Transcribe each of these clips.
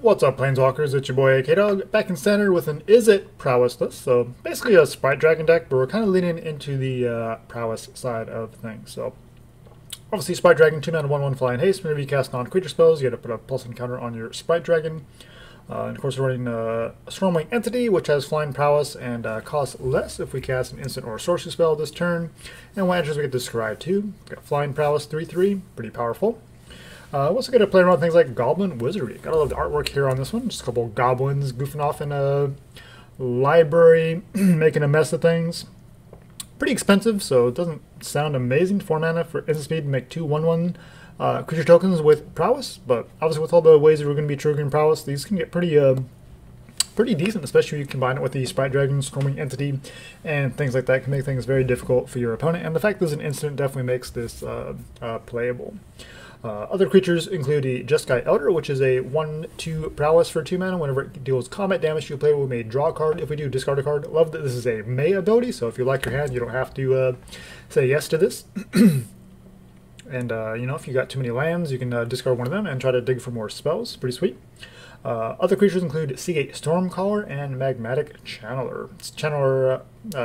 What's up, Planeswalkers? It's your boy K-Dog, back in standard with an Izzet Prowess list. So basically a Sprite Dragon deck, but we're kind of leaning into the Prowess side of things. So obviously Sprite Dragon, 2-mana 1/1 flying haste. Whenever you cast non-creature spells, you got to put a plus and counter on your Sprite Dragon. And of course we're running a Stormwing Entity, which has flying prowess and costs less if we cast an instant or a sorcery spell this turn. And when enters we get to scry 2. Got flying prowess 3/3, pretty powerful. We're also going to play around with things like Goblin Wizardry. Gotta love the artwork here on this one. Just a couple of goblins goofing off in a library, making a mess of things. Pretty expensive, so it doesn't sound amazing. 4 mana for instant speed to make 2 1/1 creature tokens with prowess. But obviously with all the ways that we're going to be triggering prowess, these can get pretty decent, especially if you combine it with the Sprite Dragon, Stormwing Entity, and things like that. Can make things very difficult for your opponent. And the fact that it's an instant definitely makes this playable. Other creatures include the Jeskai Elder, which is a 1/2 prowess for 2 mana. Whenever it deals combat damage to a player, we may draw a card. If we do, discard a card. Love that this is a May ability, so if you like your hand, you don't have to say yes to this. And, you know, if you got too many lands, you can discard one of them and try to dig for more spells. Pretty sweet. Other creatures include Sea Gate Stormcaller and Magmatic Channeler. Channeler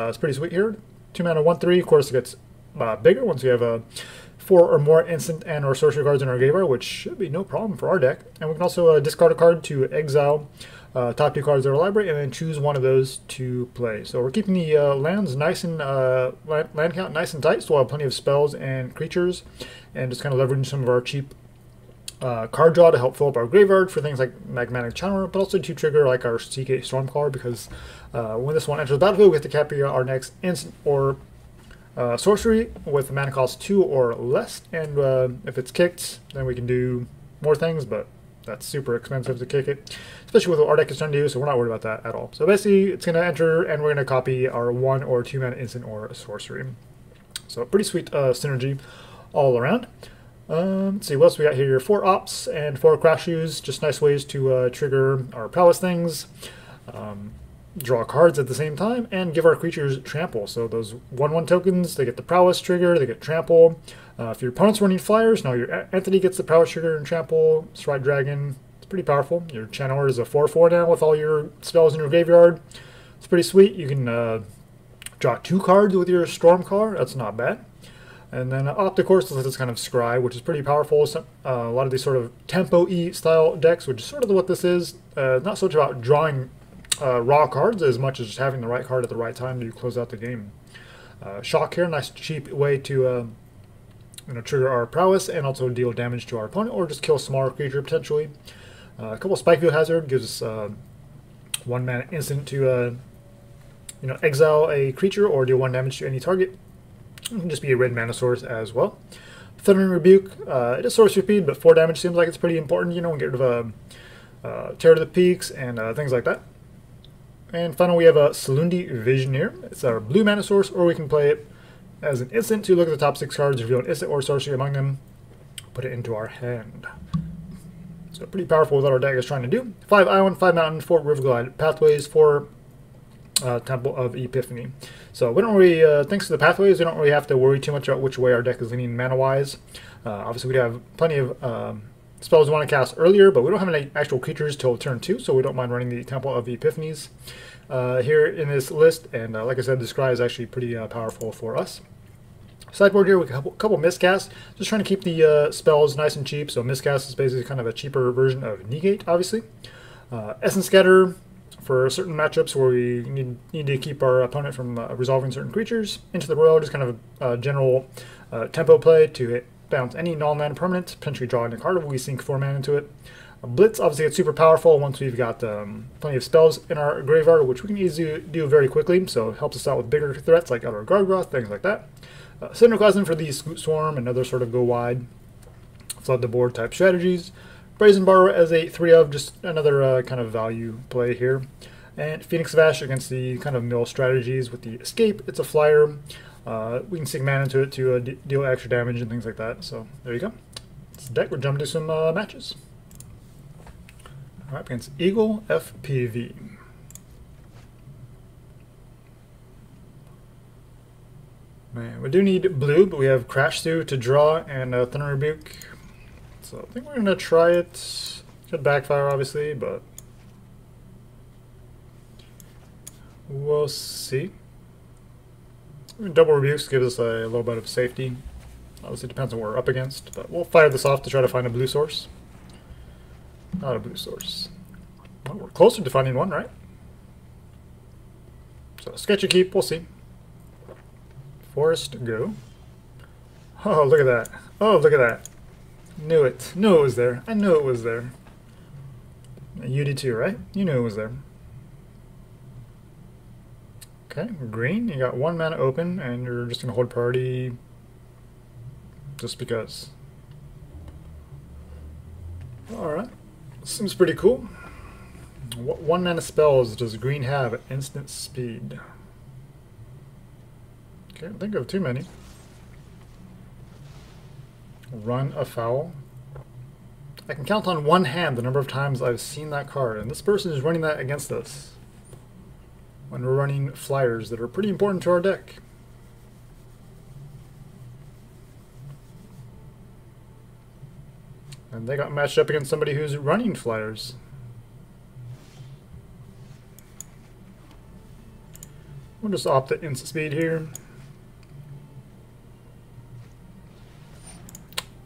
is pretty sweet here. 2 mana 1/3. Of course, it gets bigger once you have 4 or more instant and or sorcery cards in our graveyard, which should be no problem for our deck. And we can also discard a card to exile top 2 cards of our library and then choose one of those to play. So we're keeping the lands nice and land count nice and tight, so we'll have plenty of spells and creatures, and just kind of leveraging some of our cheap card draw to help fill up our graveyard for things like Magmatic Channeler, but also to trigger like our Sea Gate Stormcaller, because when this one enters the battlefield, we have to copy our next instant or sorcery with a mana cost 2 or less, and if it's kicked, then we can do more things, but that's super expensive to kick it, especially with what our deck is trying to do, so we're not worried about that at all. So basically, it's going to enter, and we're going to copy our 1 or 2 mana instant or sorcery. So pretty sweet synergy all around. Let's see, what else we got here? 4 ops and 4 crash shoes, just nice ways to trigger our prowess things. Draw cards at the same time, and give our creatures trample. So those 1/1 tokens, they get the prowess trigger, they get trample. If your opponent's running flyers, now your entity gets the prowess trigger and trample. Sprite Dragon, it's pretty powerful. Your Channeler is a 4/4 now with all your spells in your graveyard. It's pretty sweet. You can draw 2 cards with your Stormcaller. That's not bad. And then Opt, of course, is this kind of scry, which is pretty powerful. A lot of these sort of Tempo-y style decks, which is sort of what this is. Not so much about drawing raw cards as much as just having the right card at the right time to close out the game. Shock here, nice cheap way to trigger our prowess and also deal damage to our opponent, or just kill a smaller creature potentially. A couple Spikefield Hazard gives us 1 mana instant to exile a creature or deal 1 damage to any target. It can just be a red mana source as well. Thundering Rebuke, it is sorcery speed, but 4 damage seems like it's pretty important. And get rid of Terror to the Peaks and things like that. And finally, we have a Silundi Vision here. It's our blue mana source, or we can play it as an instant to look at the top 6 cards, reveal an instant or sorcery among them, put it into our hand. So pretty powerful with what our deck is trying to do. 5 Island, 5 Mountain, 4 Riverglide Pathways, 4 Temple of Epiphany. So we don't really, thanks to the pathways, we don't really have to worry too much about which way our deck is leaning mana-wise. Obviously, we have plenty of spells we want to cast earlier, but we don't have any actual creatures till turn 2, so we don't mind running the Temple of Epiphanies here in this list. And like I said, the scry is actually pretty powerful for us. Sideboard here, we have a couple Miscast, just trying to keep the spells nice and cheap. So Miscast is basically kind of a cheaper version of Negate, obviously. Essence Scatter for certain matchups where we need to keep our opponent from resolving certain creatures. Into the Roil, just kind of a general tempo play to hit bounce any non-land permanent, potentially drawing a card if we sink 4 mana into it. Blitz, obviously, it's super powerful once we've got plenty of spells in our graveyard, which we can easily do very quickly, so it helps us out with bigger threats like Outer Gargoth, things like that. Cinderclasm for the Scoot Swarm and other sort of go wide, flood the board type strategies. Brazen Borrower as a 3/of, just another kind of value play here. And Phoenix Vash against the kind of mill strategies with the Escape. It's a flyer. We can sink mana into it to deal extra damage and things like that. So there you go. It's the deck. We're jumping to some matches. All right, against Eagle FPV. Man, we do need blue, but we have Crash Stew to draw and Thundering Rebuke. So I think we're going to try it. Could backfire, obviously, but we'll see. Double Rebukes gives us a little bit of safety. Obviously, it depends on what we're up against, but we'll fire this off to try to find a blue source. Not a blue source. Well, we're closer to finding one, right? So, Sketchy Keep, we'll see. Forest, go. Oh, look at that. Oh, look at that. Knew it. Knew it was there. I knew it was there. You did too, right? You knew it was there. Okay, green, you got 1 mana open, and you're just going to hold priority just because. Alright, seems pretty cool. What 1 mana spells does green have at instant speed? Can't think of too many. Run afoul. I can count on one hand the number of times I've seen that card, and this person is running that against us when we're running flyers that are pretty important to our deck. And they got matched up against somebody who's running flyers. We'll just opt the instant speed here.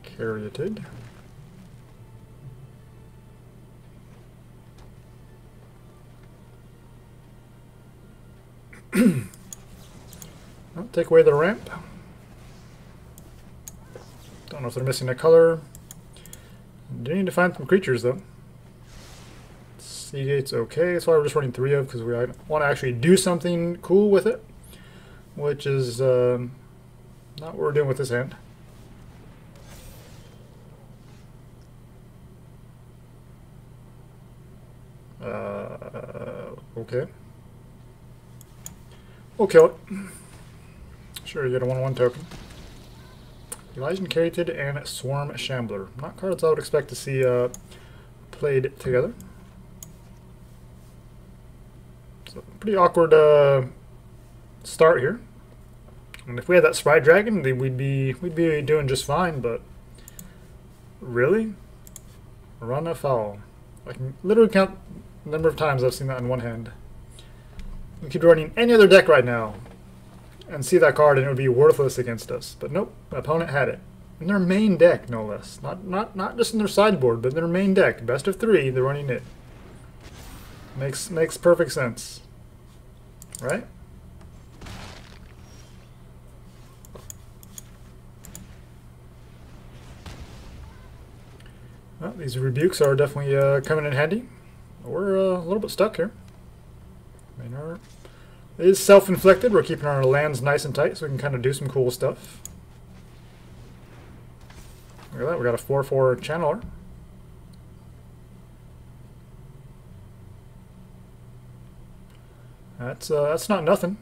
Carrieted. I'll take away the ramp. Don't know if they're missing a color. Do need to find some creatures though. Sea Gate's okay. That's why we're just running 3 of, because we want to actually do something cool with it, which is not what we're doing with this hand. Okay. We'll kill it. Sure, you get a 1/1 token. Elysian Caryatid and Swarm Shambler. Not cards I would expect to see played together. So, pretty awkward start here. And if we had that Sprite Dragon, we'd be doing just fine, but really? Run afoul. I can literally count the number of times I've seen that in one hand. We could be running any other deck right now and see that card and it would be worthless against us. But nope, the opponent had it. In their main deck, no less. Not just in their sideboard, but in their main deck. Best of 3, they're running it. Makes perfect sense. Right? Well, these rebukes are definitely coming in handy. We're a little bit stuck here. I mean, it is self-inflicted. We're keeping our lands nice and tight so we can kind of do some cool stuff. Look at that. We got a 4/4 Channeler. That's not nothing.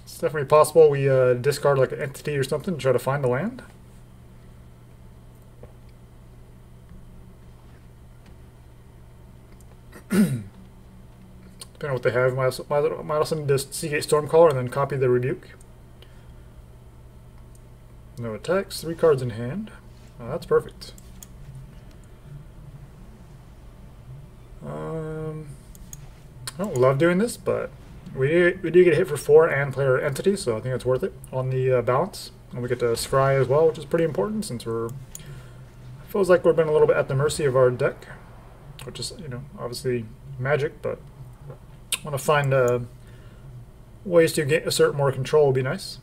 It's definitely possible we discard like an entity or something to try to find the land. Depending on what they have, might also need to Sea Gate Stormcaller and then copy the Rebuke. No attacks, 3 cards in hand. Oh, that's perfect. I don't love doing this, but we do get hit for 4 and player entity, so I think it's worth it on the balance. And we get to scry as well, which is pretty important since feels like we've been a little bit at the mercy of our deck, which is, you know, obviously magic, but want to find ways to assert more control would be nice.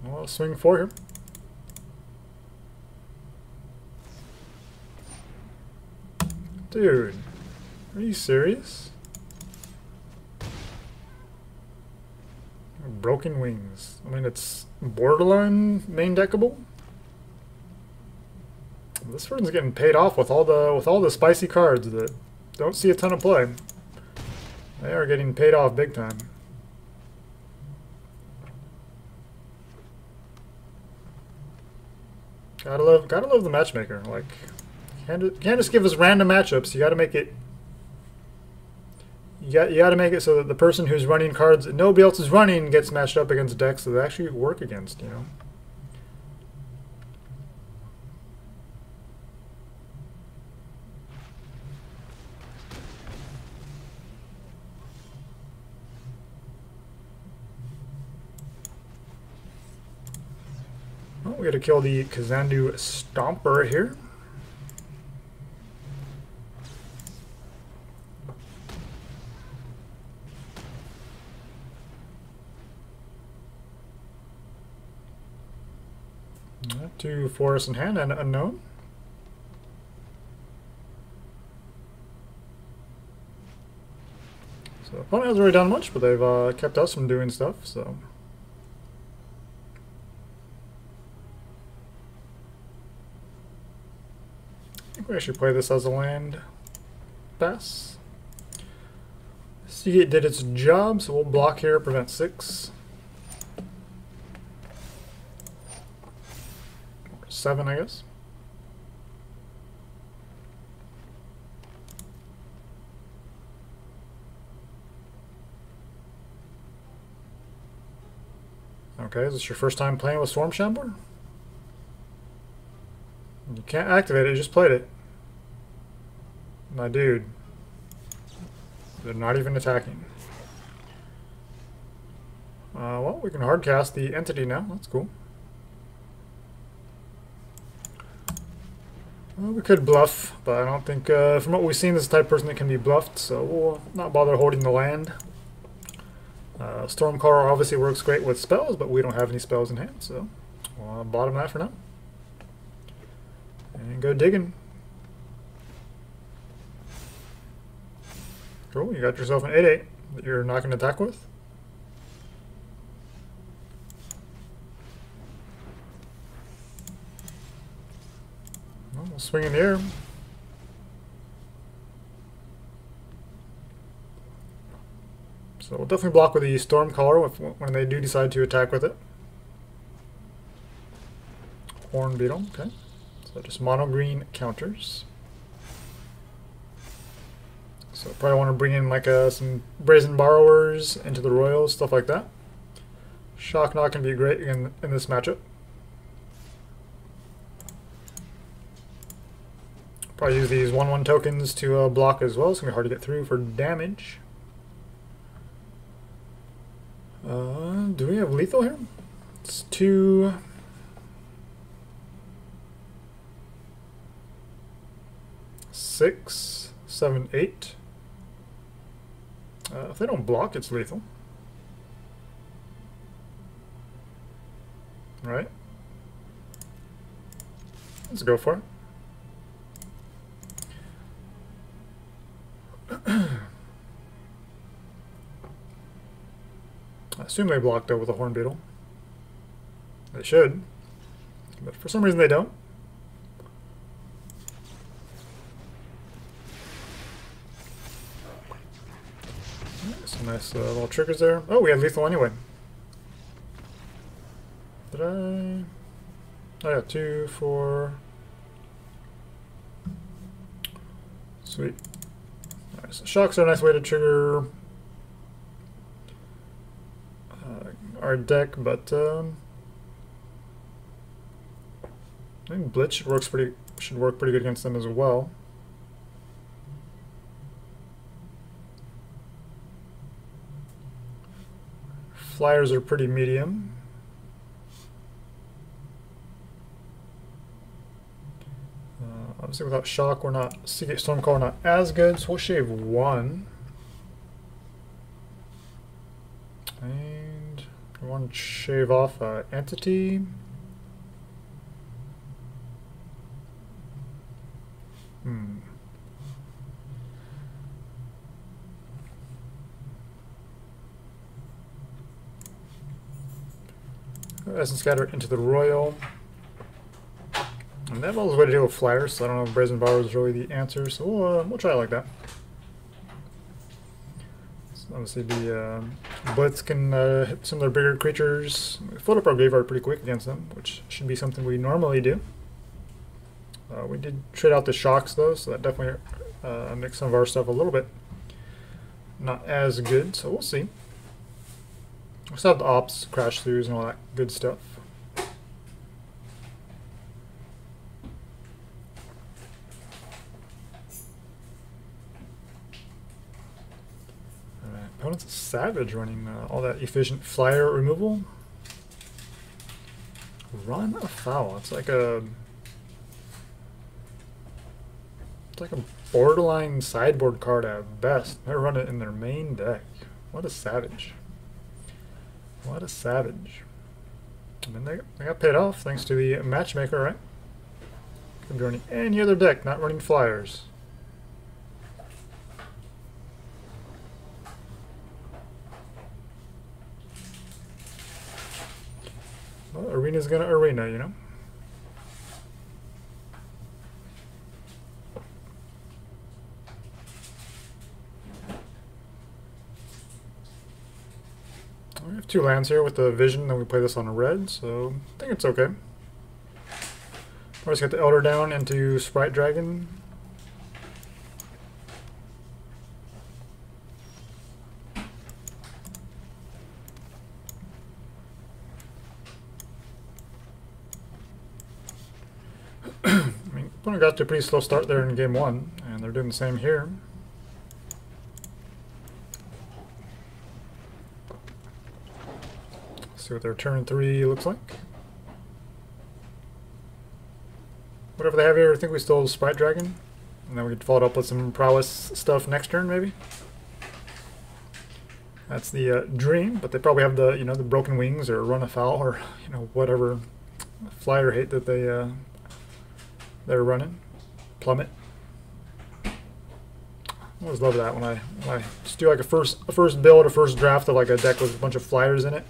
Well, swing 4 here. Dude, are you serious? Broken Wings. I mean, it's borderline main deckable. This one's getting paid off with all the spicy cards that don't see a ton of play. They are getting paid off big time. Gotta love the matchmaker. Like, you can't just give us random matchups. You gotta make it You got to make it so that the person who's running cards that nobody else is running gets matched up against decks that they actually work against, you know. Well, we got to kill the Kazandu Stomper here. Two Forest in hand and Unknown. So opponent hasn't really done much, but they've kept us from doing stuff, so. I think we actually play this as a land pass. Sea Gate did its job, so we'll block here, prevent 6. 7, I guess. Okay, is this your first time playing with Storm Shambler? You can't activate it, you just played it. My dude. They're not even attacking. Well, we can hardcast the entity now, that's cool. Well, we could bluff, but I don't think, from what we've seen, this is the type of person that can be bluffed, so we'll not bother holding the land. Stormcaller obviously works great with spells, but we don't have any spells in hand, so we'll bottom that for now. And go digging. Cool, you got yourself an 8/8 that you're not going to attack with. We'll swing in the air. So we'll definitely block with the Stormcaller when they do decide to attack with it. Horn Beetle, okay. So just mono green counters. So probably want to bring in like some Brazen Borrowers, Into the Roil, stuff like that. Shock Knock can be great in this matchup. Probably use these 1/1 tokens to block as well. It's going to be hard to get through for damage. Do we have lethal here? It's 2... 6, 7, 8. If they don't block, it's lethal. Right? Let's go for it. I assume they blocked out with a Horn Beetle. They should, but for some reason they don't. Some nice little triggers there. Oh, we had lethal anyway. Did I? Oh yeah, 2, 4. Sweet. Alright, so shocks are a nice way to trigger our deck, but I think Blitz should work pretty good against them as well. Flyers are pretty medium. Obviously without shock, we're not, Sea Gate Stormcaller not as good, so we'll shave 1. And we want to shave off Entity. Essence Scatter Into the Roil. And they have all this way to deal with flyers, so I don't know if Brazen Borrower is really the answer, so we'll try it like that. So obviously the Blitz can hit some of their bigger creatures. We float up our graveyard pretty quick against them, which should be something we normally do. We did trade out the shocks though, so that definitely makes some of our stuff a little bit not as good, so we'll see. We still have the ops, crash throughs, and all that good stuff. Alright, opponent's a Savage running all that efficient flyer removal. Run afoul. It's like a borderline sideboard card at best. They run it in their main deck. What a savage. What a savage. I mean, they got paid off thanks to the matchmaker, right? Could be running any other deck, not running flyers. Well, arena's gonna arena, you know? We have 2 lands here with the Vision, then we play this on a red, so I think it's okay. We just got the Elder down into Sprite Dragon. I mean, opponent got to a pretty slow start there in game 1, and they're doing the same here. See what their turn 3 looks like. Whatever they have here, I think we still Sprite Dragon. And then we could follow it up with some Prowess stuff next turn, maybe. That's the dream, but they probably have the, you know, the Broken Wings or Run Afoul or, you know, whatever flyer hate that they're running. Plummet. I always love that when I just do like a first build, a first draft of like a deck with a bunch of flyers in it.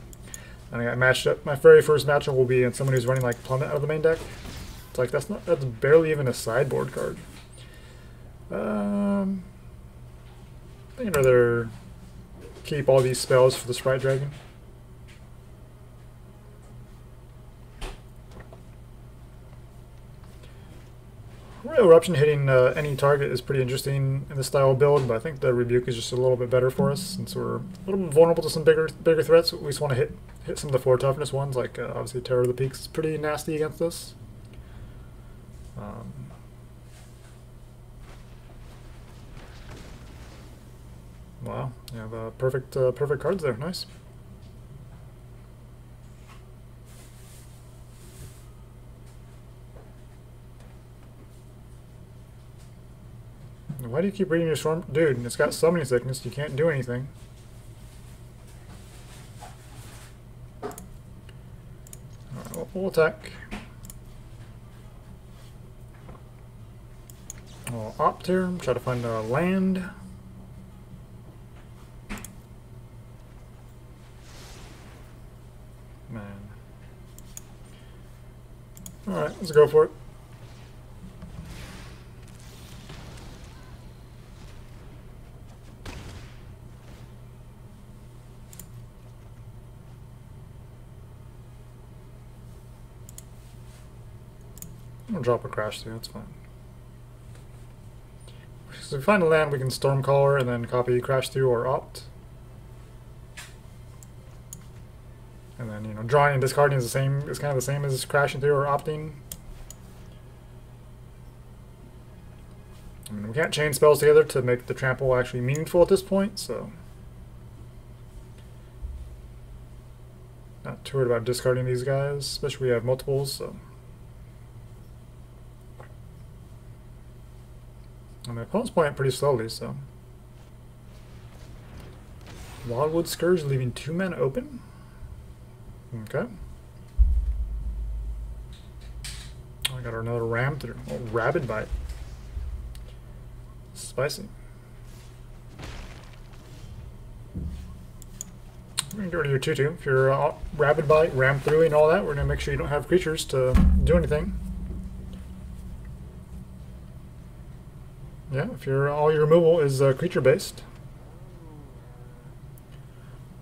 And I got matched up. My very first matchup will be in someone who's running like Plummet out of the main deck. It's like that's barely even a sideboard card. I think I'd rather keep all these spells for the Sprite Dragon. Royal Eruption hitting any target is pretty interesting in this style of build, but I think the Rebuke is just a little bit better for us since we're a little bit vulnerable to some bigger threats. We just want to hit some of the 4 toughness ones, like obviously Terror of the Peaks is pretty nasty against us. Wow, you have perfect cards there. Nice. Why do you keep reading your Storm? Dude, it's got summoning sickness. You can't do anything. Alright, we'll attack. I'll opt here. Try to find a land. Man. Alright, let's go for it. I'm gonna drop a crash through, that's fine. So if we find a land, we can Stormcaller and then copy crash through or opt. And then, you know, drawing and discarding is kind of the same as crashing through or opting. I mean, we can't chain spells together to make the trample actually meaningful at this point, so not too worried about discarding these guys, especially we have multiples, so. And my opponent's playing pretty slowly, so. Wildwood Scourge leaving 2 men open. Okay. I got another ram through. Oh, Rabid Bite. Spicy. We're going to get rid of your 2/2. If you're Rabid Bite, ram through, and all that, we're going to make sure you don't have creatures to do anything. Yeah, if all your removal is creature based,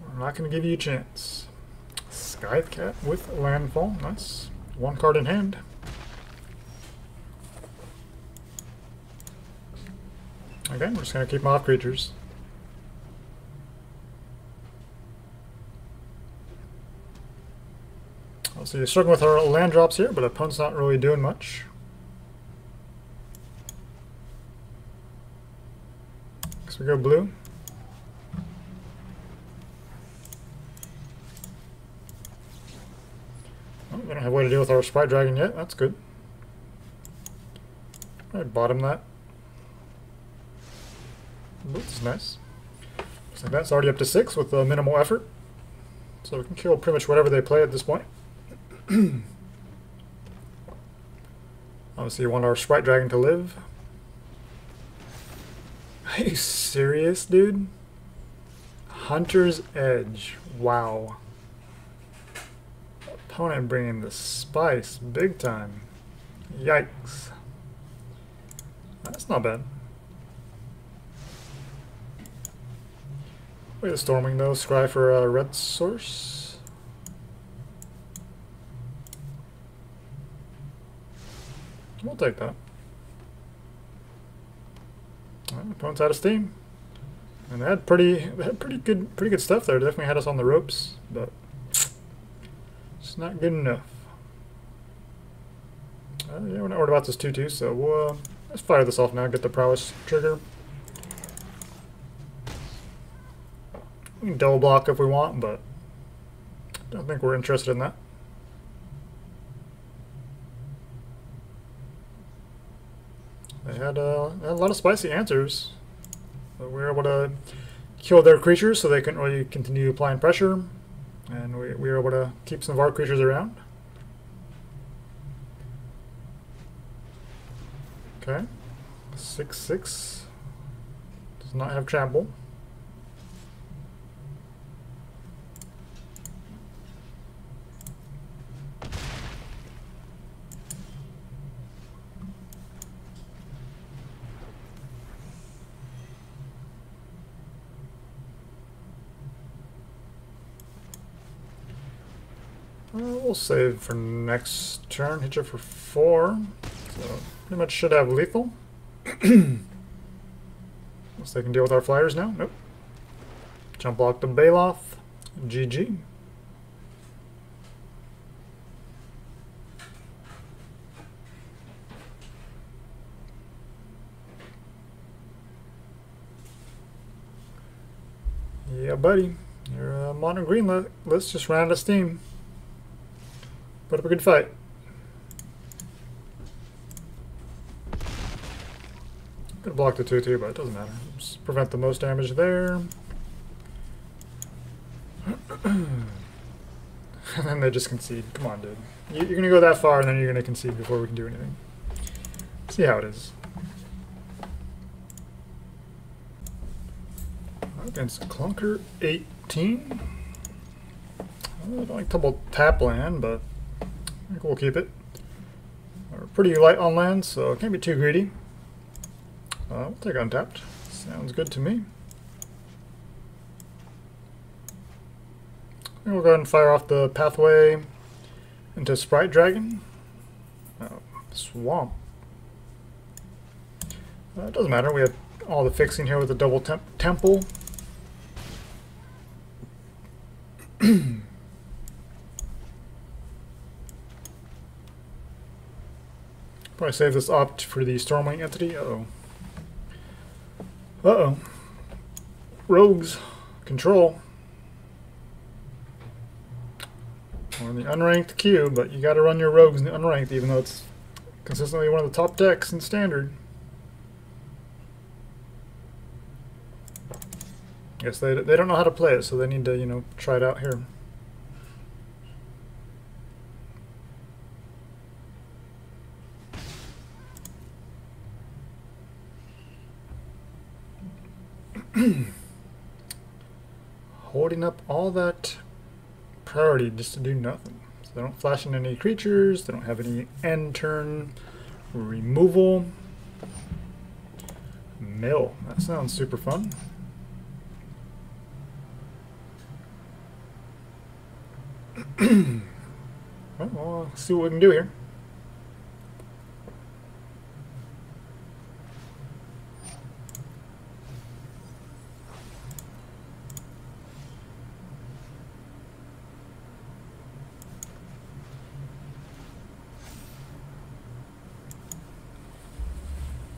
we're not going to give you a chance. Scythe Cat with Landfall, nice. 1 card in hand. Okay, we're just going to keep them off creatures. So you're struggling with our land drops here, but opponent's not really doing much. So we go blue. Oh, we don't have a way to deal with our Sprite Dragon yet. That's good. Alright, bottom that. Blitz is nice. Looks like that's already up to 6 with minimal effort. So we can kill pretty much whatever they play at this point. Obviously you want our Sprite Dragon to live. Are you serious, dude? Hunter's Edge. Wow. Opponent bringing the spice big time. Yikes. That's not bad. Wait, the Stormwing though. Scry for a red source. We'll take that. Well, opponent's out of steam, and they had pretty good stuff there. Definitely had us on the ropes, but it's not good enough. Yeah, we're not worried about this 2/2, so we'll let's fire this off now. Get the Prowess trigger. We can double block if we want, but I don't think we're interested in that. They had a lot of spicy answers. But we were able to kill their creatures so they couldn't really continue applying pressure. And we were able to keep some of our creatures around. Okay. 6/6. Does not have trample. We'll save for next turn. Hit you for 4. So pretty much should have lethal. Unless they can deal with our flyers now. Nope. Jump block the Baloth. GG. Yeah, buddy. Your mono green list just ran out of steam. Put up a good fight. Could have blocked the 2/2, but it doesn't matter. Just prevent the most damage there. And then they just concede. Come on, dude. You're going to go that far, and then you're going to concede before we can do anything. See how it is. Against Clunker 18. I don't like double tap land, but I think we'll keep it. We're pretty light on land, so it can't be too greedy. We'll take untapped. Sounds good to me. And we'll go ahead and fire off the pathway into Sprite Dragon. Swamp. It doesn't matter. We have all the fixing here with the double temple. Probably save this opt for the Stormwing Entity. Uh-oh. Uh-oh. Rogues. Control. We're in the unranked queue, but you gotta run your rogues in the unranked, even though it's consistently one of the top decks in Standard. Guess they don't know how to play it, so they need to, you know, try it out here. Holding up all that priority just to do nothing. So they don't flash in any creatures, they don't have any end turn removal. Mill, that sounds super fun. Well, let's see what we can do here.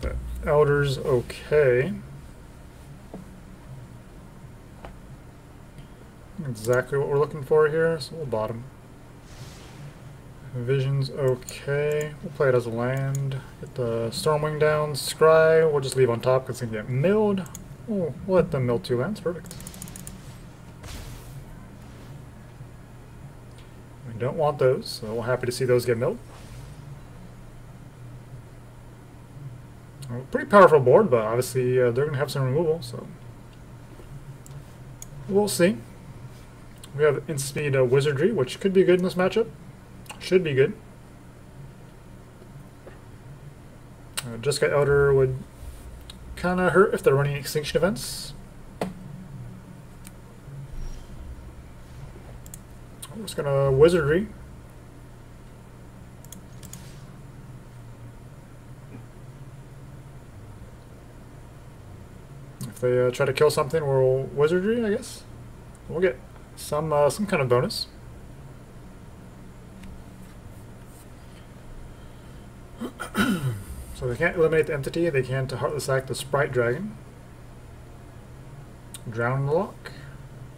That Elder's okay. Exactly what we're looking for here, so we'll bottom. Vision's okay. We'll play it as a land. Get the Stormwing down. Scry, we'll just leave on top because it's going to get milled. We'll let them mill 2 lands. Perfect. We don't want those, so we're happy to see those get milled. Pretty powerful board, but obviously they're going to have some removal, so we'll see. We have Instant Wizardry, which could be good in this matchup. Should be good. Jeskai Elder would kind of hurt if they're running Extinction Events. We're just going to Wizardry. If they try to kill something, we'll Wizardry, I guess. We'll get some kind of bonus. So they can't eliminate the entity, they can to Heartless Act the Sprite Dragon. Drown the lock.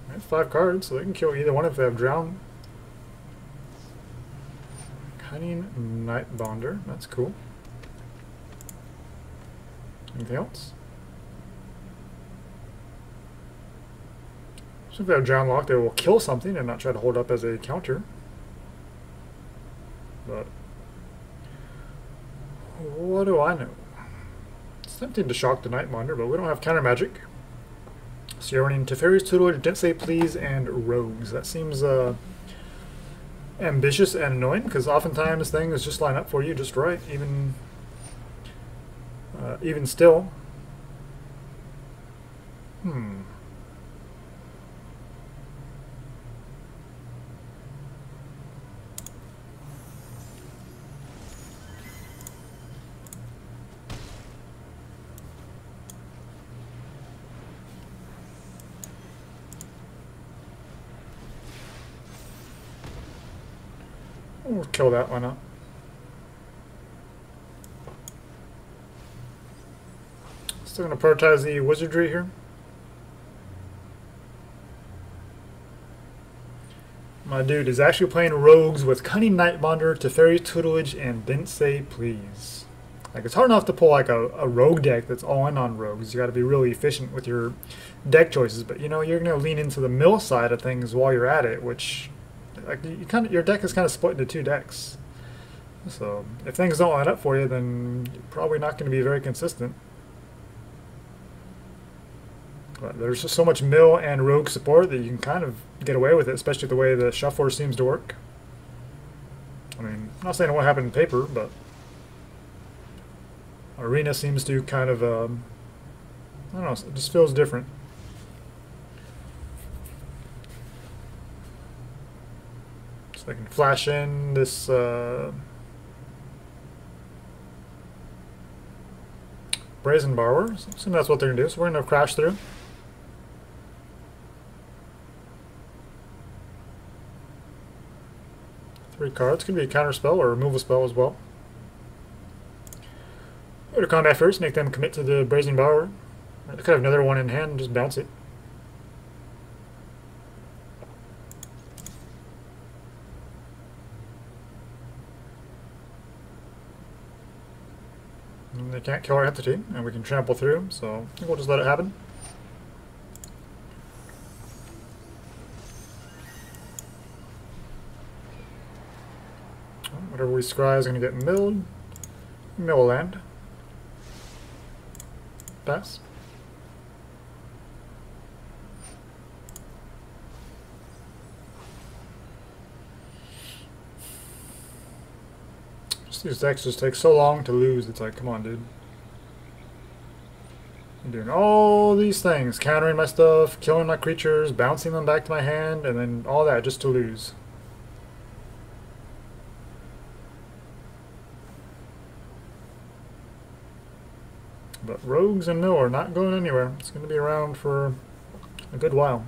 They have 5 cards, so they can kill either one if they have Drown. Cunning Nightbonder, that's cool. Anything else? So if they have Drown Lock, they will kill something and not try to hold up as a counter. But what do I know? It's tempting to shock the Nightbonder, but we don't have counter magic. So you're running Teferi's Tutelage, Didn't Say Please, and Rogues. That seems ambitious and annoying, because oftentimes things just line up for you just right, even still. We'll kill that, why not? Still going to prioritize the Wizardry here. My dude is actually playing Rogues with Cunning Nightbonder, Teferi's Tutelage, and Didn't Say Please. Like, it's hard enough to pull like a rogue deck that's all in on rogues. You got to be really efficient with your deck choices, but you know, you're going to lean into the mill side of things while you're at it, which like your deck is kind of split into 2 decks. So if things don't line up for you, then you're probably not going to be very consistent. But there's just so much mill and rogue support that you can kind of get away with it, especially the way the shuffler seems to work. I mean, I'm not saying it won't happen in paper, but Arena seems to kind of, I don't know, it just feels different. So I can flash in this Brazen Borrower. So I assume that's what they're going to do. So we're going to crash through. Three cards. Could be a counter spell or a removal spell as well. Go to combat first, make them commit to the Brazen Borrower. They could have another one in hand and just bounce it. And they can't kill our entity, and we can trample through, so I think we'll just let it happen. Whatever we scry is going to get milled. Mill a land. Pass. Just these decks just take so long to lose. It's like, come on, dude. I'm doing all these things, countering my stuff, killing my creatures, bouncing them back to my hand, and then all that just to lose. But Rogues and Mill are not going anywhere. It's going to be around for a good while.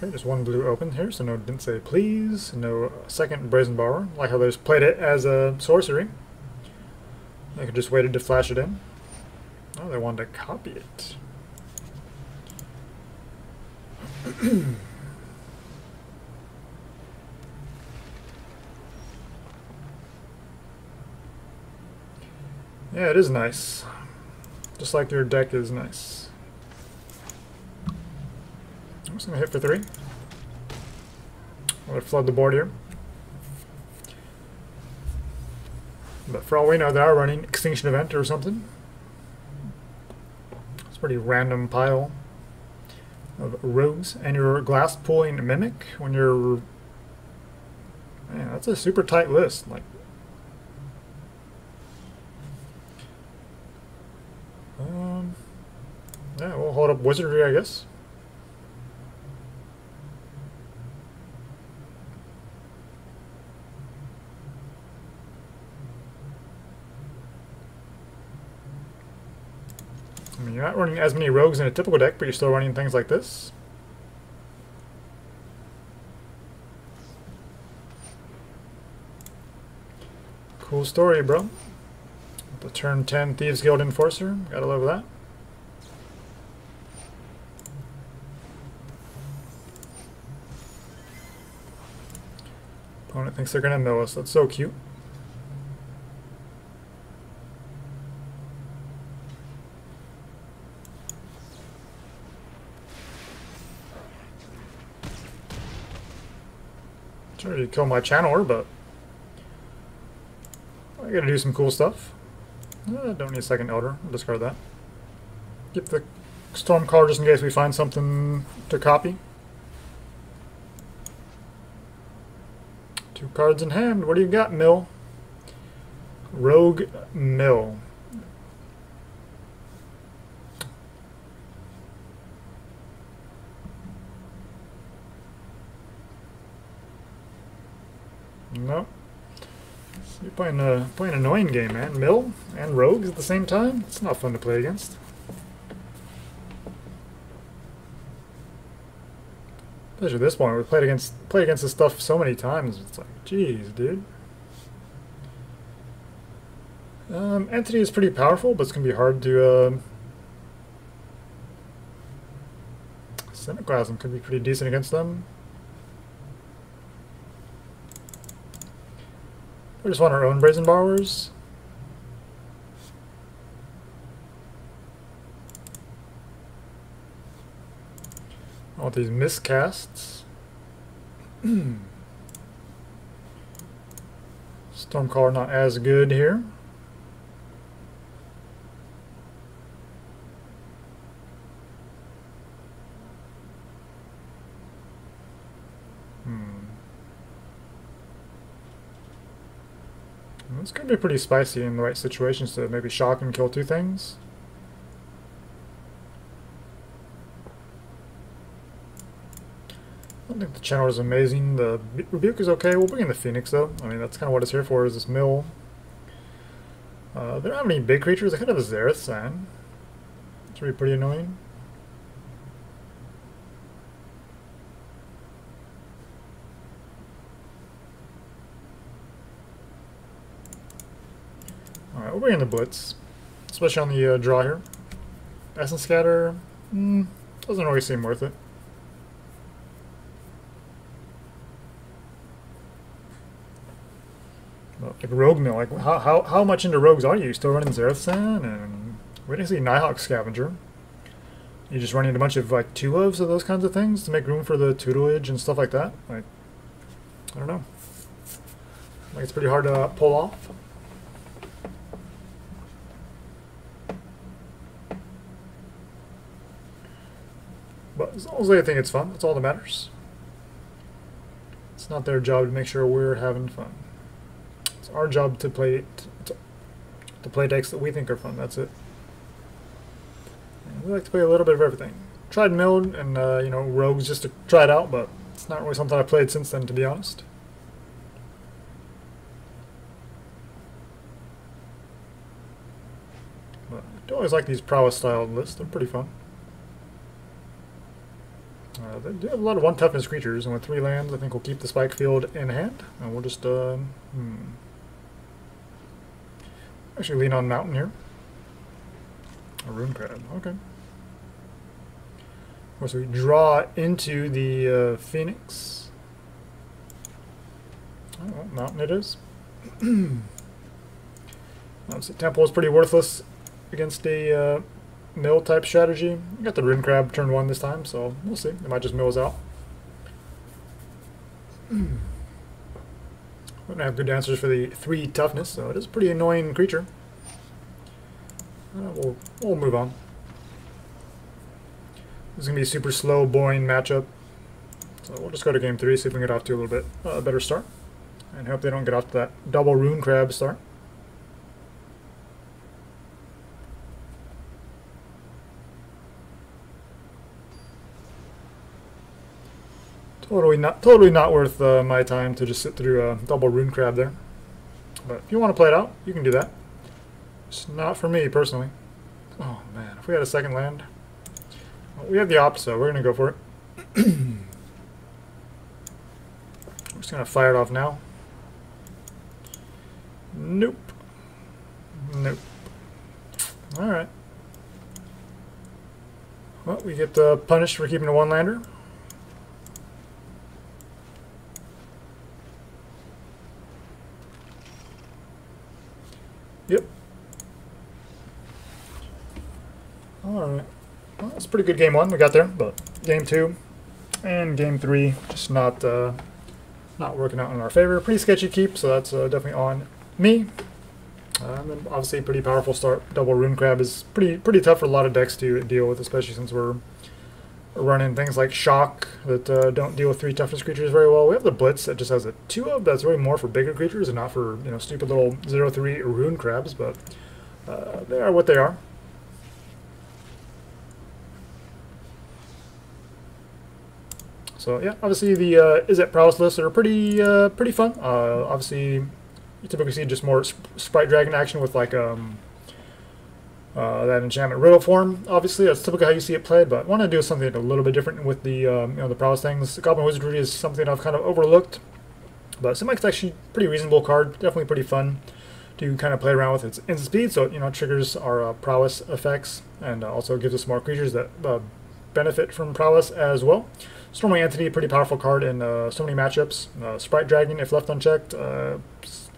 Okay, just one blue open here, so no didn't say please. No second Brazen Borrower. Like how they just played it as a sorcery. They could just waited to flash it in. Oh, they wanted to copy it. Yeah, it is nice. Just like your deck is nice. I'm just going to hit for 3. I'm going to flood the board here. But for all we know, they are running Extinction Event or something. It's a pretty random pile of rogues. And your glass pooling Mimic when you're... Man, that's a super tight list. Like, yeah, we'll hold up Wizardry, I guess. I mean, you're not running as many rogues in a typical deck, but you're still running things like this. Cool story, bro. The turn 10 Thieves Guild Enforcer. Gotta love that. Opponent thinks they're gonna mill us. That's so cute. Trying to kill my channeler, but I gotta do some cool stuff. Don't need a second Elder. I'll discard that. Keep the Stormcaller just in case we find something to copy. 2 cards in hand. What do you got, Mill? Rogue Mill. Nope. You're playing an annoying game, man. Mill and Rogues at the same time? It's not fun to play against. Especially at this point, we played against this stuff so many times. It's like, jeez, dude. Entity is pretty powerful, but it's gonna be hard to. Cinderclasm could be pretty decent against them. We just want our own Brazen Borrowers. I want these miscasts. Stormcaller not as good here. It's going to be pretty spicy in the right situations to maybe shock and kill 2 things. I don't think the Channeler is amazing. The Rebuke is okay. We'll bring in the Phoenix though. I mean, that's kind of what it's here for, is this mill. They don't have any big creatures. They could have a Xerath Sign. It's really pretty annoying. Alright, we'll bring in the Blitz, especially on the draw here. Essence Scatter, doesn't really seem worth it. Well, like Rogue Mill, like how much into Rogues are you? Still running Xerath, and we didn't see Nighthawk Scavenger. You just running a bunch of like 2-ofs of those kinds of things to make room for the tutelage and stuff like that. Like, I don't know. Like it's pretty hard to pull off. But as long as they think it's fun, that's all that matters. It's not their job to make sure we're having fun. It's our job to play decks that we think are fun. That's it. And we like to play a little bit of everything. Tried milled and you know, Rogues just to try it out, but it's not really something I've played since then, to be honest. But I always like these Prowess style lists. They're pretty fun. They do have a lot of 1 toughness creatures, and with 3 lands, I think we'll keep the Spikefield in hand, and we'll just actually lean on Mountain here. A Rune Crab, okay. Of course, we draw into the Phoenix. Oh, well, Mountain it is. Obviously, Temple is pretty worthless against a mill type strategy. We got the Rune Crab turn 1 this time, so we'll see. It might just mill us out. Wouldn't have good answers for the 3 toughness, so it is a pretty annoying creature. We'll move on. This is going to be a super slow, boring matchup. So we'll just go to game 3, see if we can get off to a little bit better start. And hope they don't get off to that double Rune Crab start. Totally not worth my time to just sit through a double Rune Crab there. But if you want to play it out, you can do that. It's not for me, personally. Oh, man. If we had a second land... Well, we have the opposite, so we're going to go for it. I'm just going to fire it off now. Nope. Nope. Alright. Well, we get punished for keeping a 1-lander. Yep. Alright. Well, that's a pretty good game 1 we got there, but game 2 and game 3 just not working out in our favor. Pretty sketchy keep, so that's definitely on me. And then obviously pretty powerful start. Double Rune Crab is pretty tough for a lot of decks to deal with, especially since we're running things like Shock that don't deal with 3 toughness creatures very well. We have the Blitz that just has a 2-of. That's really more for bigger creatures and not for, you know, stupid little 0/3 Rune Crabs, but they are what they are. So yeah, obviously the Izzet Prowess lists are pretty fun. Obviously, you typically see just more Sprite Dragon action with like that enchantment riddle form. Obviously, that's typically how you see it played. But I want to do something a little bit different with the you know, the Prowess things. Goblin Wizardry is something I've kind of overlooked, but it seems like it's actually a pretty reasonable card. Definitely pretty fun to kind of play around with. Its instant speed, so you know, triggers our Prowess effects, and also gives us more creatures that benefit from Prowess as well. Stormwing Entity, pretty powerful card in so many matchups. Sprite Dragon, if left unchecked,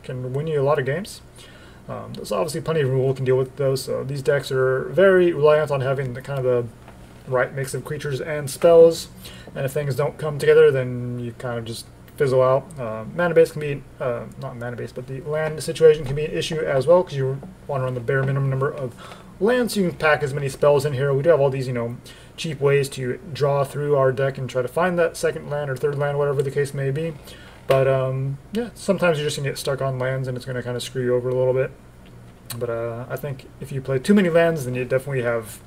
can win you a lot of games. There's obviously plenty of removal can deal with those, so these decks are very reliant on having the kind of the right mix of creatures and spells, and if things don't come together, then you kind of just fizzle out. Mana base can be, not mana base, but the land situation can be an issue as well, because you want to run the bare minimum number of lands, so you can pack as many spells in here. We do have all these, you know, cheap ways to draw through our deck and try to find that second land or third land, whatever the case may be. But yeah, sometimes you're just going to get stuck on lands and it's going to kind of screw you over a little bit. But I think if you play too many lands, then you definitely have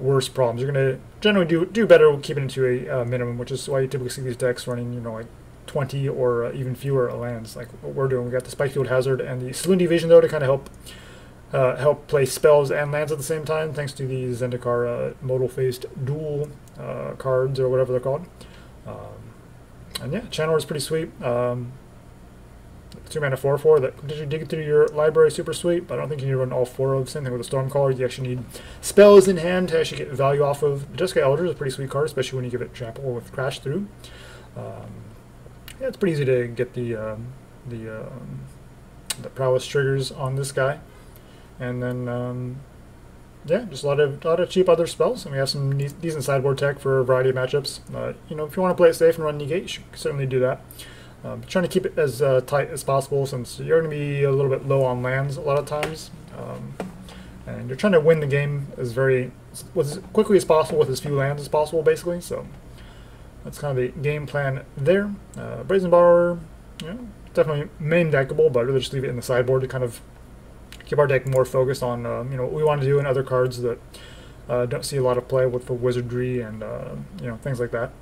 worse problems. You're going to generally do better keeping it to a minimum, which is why you typically see these decks running, you know, like 20 or even fewer lands, like what we're doing. We got the Spikefield Hazard and the Silundi Vision, though, to kind of help play spells and lands at the same time, thanks to the Zendikar modal-faced dual cards, or whatever they're called. And yeah, Channeler is pretty sweet. 2-mana 4/4 that continues to dig through your library, super sweet, but I don't think you need to run all 4 of. Same thing with the Stormcaller, you actually need spells in hand to actually get value off of. Jeskai Elder is a pretty sweet card, especially when you give it Trample with Crash through. Yeah, it's pretty easy to get the Prowess triggers on this guy. And then, yeah, just a lot of cheap other spells, and we have some decent sideboard tech for a variety of matchups. You know, if you want to play it safe and run negate, you should certainly do that. Trying to keep it as tight as possible, since you're going to be a little bit low on lands a lot of times, and you're trying to win the game as quickly as possible with as few lands as possible, basically. So that's kind of the game plan there. Brazen Borrower, you know, definitely main deckable, but I'd really just leave it in the sideboard to kind of keep our deck more focused on you know, what we want to do in other cards that don't see a lot of play with the Wizardry and you know, things like that,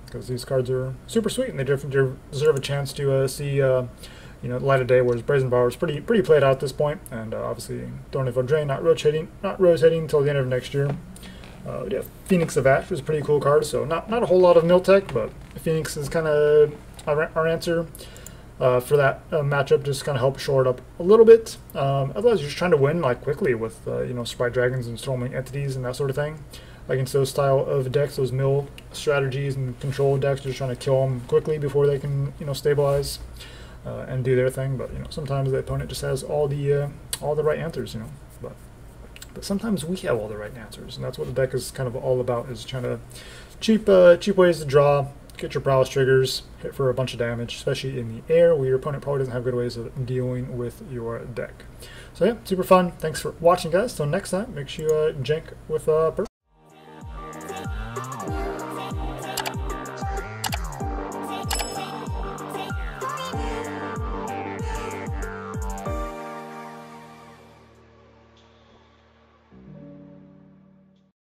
because these cards are super sweet and they deserve a chance to see you know, the light of day. Whereas Brazen Borrower is pretty played out at this point, and obviously Thorn of Drain not rotating until the end of next year. Yeah, Phoenix of Ash was a pretty cool card, so not a whole lot of mill tech, but Phoenix is kind of our answer for that matchup, just kind of help shore it up a little bit. Otherwise, you're just trying to win like quickly with you know, Sprite Dragons and Stormwing Entities and that sort of thing. Against those style of decks, those mill strategies and control decks, you're just trying to kill them quickly before they can, you know, stabilize and do their thing. But you know, sometimes the opponent just has all the right answers, you know. But sometimes we have all the right answers, and that's what the deck is kind of all about, is trying to cheap ways to draw, get your prowess triggers, hit for a bunch of damage, especially in the air where your opponent probably doesn't have good ways of dealing with your deck. So yeah, super fun. Thanks for watching, guys. Till next time, make sure you jank with purpose.